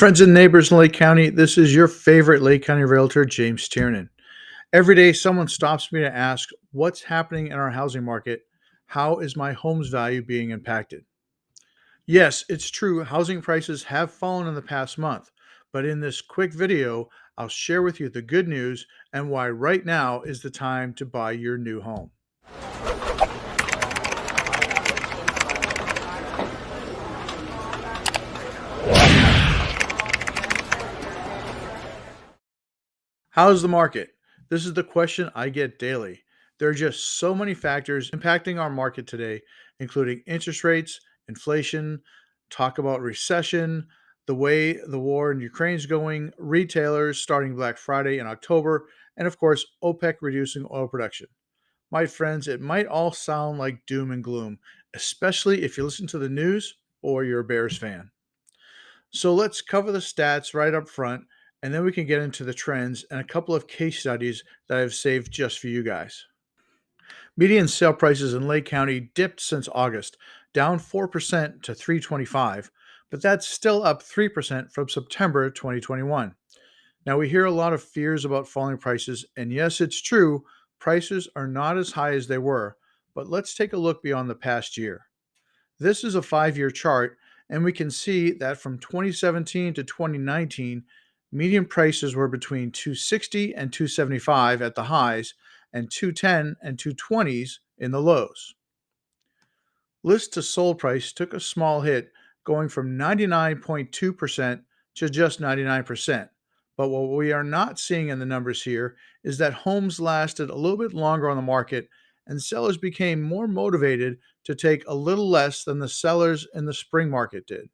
Friends and neighbors in Lake County, this is your favorite Lake County realtor, James Tiernan. Every day, someone stops me to ask, what's happening in our housing market? How is my home's value being impacted? Yes, it's true, housing prices have fallen in the past month, but in this quick video, I'll share with you the good news and why right now is the time to buy your new home. How's the market? This is the question I get daily. There are just so many factors impacting our market today, including interest rates, inflation, talk about recession, the way the war in Ukraine is going, retailers starting Black Friday in October, and of course, OPEC reducing oil production. My friends, it might all sound like doom and gloom, especially if you listen to the news or you're a Bears fan. So let's cover the stats right up front, and then we can get into the trends and a couple of case studies that I've saved just for you guys. Median sale prices in Lake County dipped since August, down 4% to 325, but that's still up 3% from September 2021. Now we hear a lot of fears about falling prices, and yes, it's true, prices are not as high as they were, but let's take a look beyond the past year. This is a 5-year chart, and we can see that from 2017 to 2019, median prices were between 260 and 275 at the highs and 210 and 220s in the lows. List to sold price took a small hit, going from 99.2% to just 99%. But what we are not seeing in the numbers here is that homes lasted a little bit longer on the market and sellers became more motivated to take a little less than the sellers in the spring market did.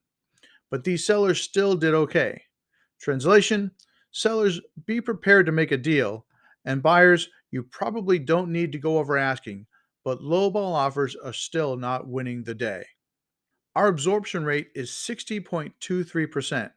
But these sellers still did okay. Translation: sellers, be prepared to make a deal, and buyers, you probably don't need to go over asking, but lowball offers are still not winning the day. Our absorption rate is 60.23%,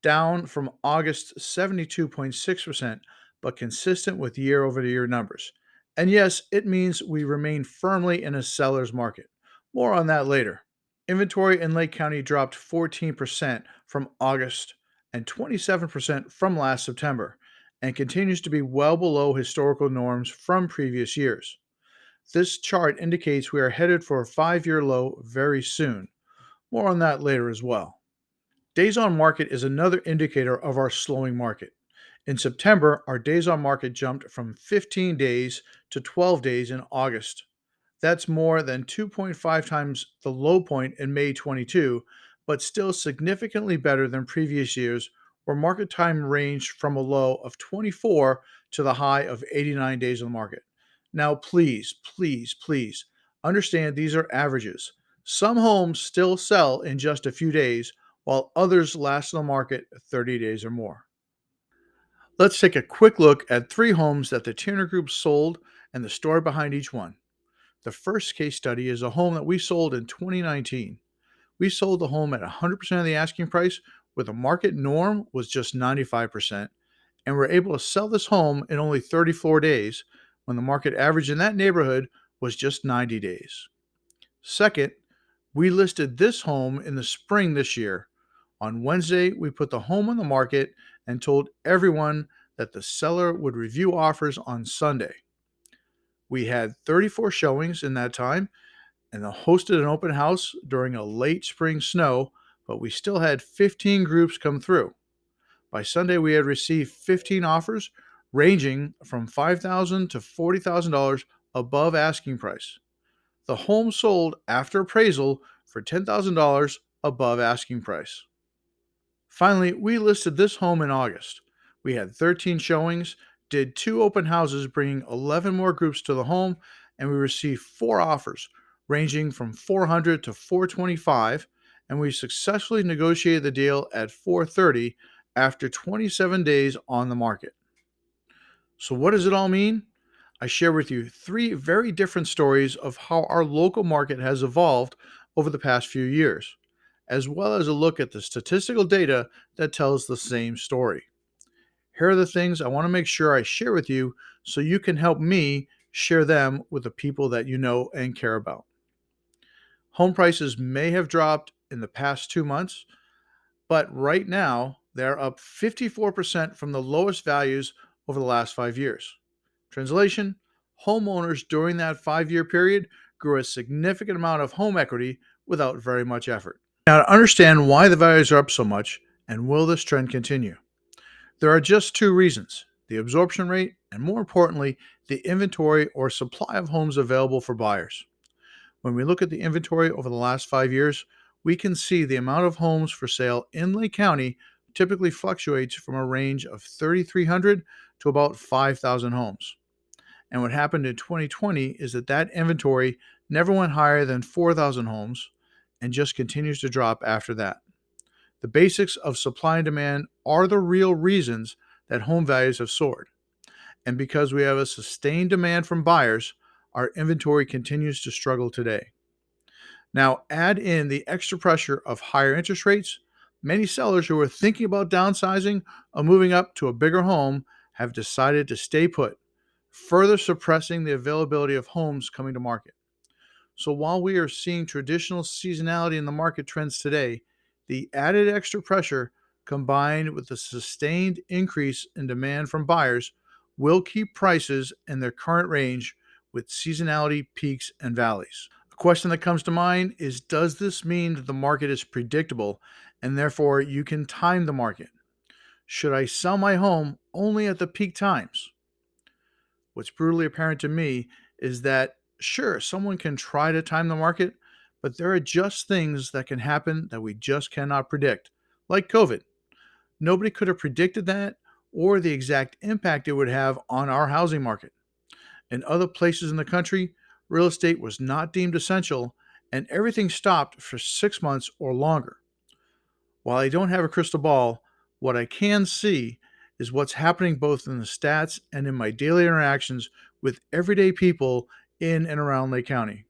down from August's 72.6%, but consistent with year over year numbers. And yes, it means we remain firmly in a seller's market. More on that later. Inventory in Lake County dropped 14% from August and 27% from last September, and continues to be well below historical norms from previous years. This chart indicates we are headed for a 5-year low very soon. More on that later as well. Days on market is another indicator of our slowing market. In September, our days on market jumped from 15 days to 12 days in August. That's more than 2.5 times the low point in May 22, but still significantly better than previous years where market time ranged from a low of 24 to the high of 89 days on the market. Now, please understand these are averages. Some homes still sell in just a few days, while others last in the market 30 days or more. Let's take a quick look at 3 homes that the Tiernan Group sold and the story behind each one. The first case study is a home that we sold in 2019. We sold the home at 100% of the asking price, where the market norm was just 95%, and we're able to sell this home in only 34 days when the market average in that neighborhood was just 90 days. Second, we listed this home in the spring this year. On Wednesday, we put the home on the market and told everyone that the seller would review offers on Sunday. We had 34 showings in that time and hosted an open house during a late spring snow, but we still had 15 groups come through. By Sunday, we had received 15 offers ranging from $5,000 to $40,000 above asking price. The home sold after appraisal for $10,000 above asking price. Finally, we listed this home in August. We had 13 showings, did 2 open houses, bringing 11 more groups to the home, and we received 4 offers ranging from $400 to $425, and we successfully negotiated the deal at $430 after 27 days on the market. So what does it all mean? I share with you 3 very different stories of how our local market has evolved over the past few years, as well as a look at the statistical data that tells the same story. Here are the things I want to make sure I share with you so you can help me share them with the people that you know and care about. Home prices may have dropped in the past 2 months, but right now They're up 54% from the lowest values over the last 5 years. Translation: homeowners during that 5 year period grew a significant amount of home equity without very much effort. Now, to understand why the values are up so much and will this trend continue, there are just two reasons: the absorption rate, and more importantly, the inventory or supply of homes available for buyers. When we look at the inventory over the last 5 years, we can see the amount of homes for sale in Lake County typically fluctuates from a range of 3,300 to about 5,000 homes. And what happened in 2020 is that inventory never went higher than 4,000 homes and just continues to drop after that. The basics of supply and demand are the real reasons that home values have soared. And because we have a sustained demand from buyers, our inventory continues to struggle today. Now, add in the extra pressure of higher interest rates. Many sellers who are thinking about downsizing or moving up to a bigger home have decided to stay put, further suppressing the availability of homes coming to market. So while we are seeing traditional seasonality in the market trends today, the added extra pressure combined with the sustained increase in demand from buyers will keep prices in their current range with seasonality peaks and valleys. A question that comes to mind is, does this mean that the market is predictable and therefore you can time the market? Should I sell my home only at the peak times? What's brutally apparent to me is that, sure, someone can try to time the market, but there are just things that can happen that we just cannot predict, like COVID. Nobody could have predicted that or the exact impact it would have on our housing market. In other places in the country, real estate was not deemed essential and everything stopped for 6 months or longer. While I don't have a crystal ball, what I can see is what's happening both in the stats and in my daily interactions with everyday people in and around Lake County.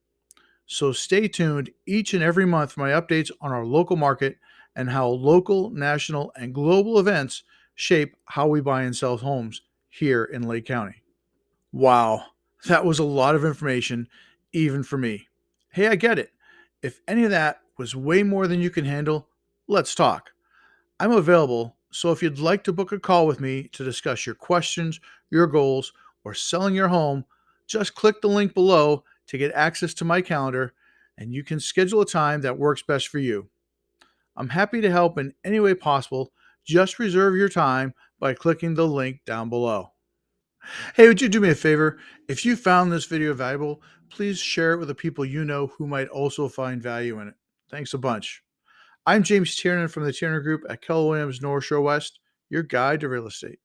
So stay tuned each and every month for my updates on our local market and how local, national, and global events shape how we buy and sell homes here in Lake County. Wow, that was a lot of information, even for me. Hey, I get it. If any of that was way more than you can handle, let's talk. I'm available, so if you'd like to book a call with me to discuss your questions, your goals, or selling your home, just click the link below to get access to my calendar, and you can schedule a time that works best for you. I'm happy to help in any way possible. Just reserve your time by clicking the link down below. Hey, would you do me a favor? If you found this video valuable, please share it with the people you know who might also find value in it. Thanks a bunch. I'm James Tiernan from the Tiernan Group at Keller Williams North Shore West, your guide to real estate.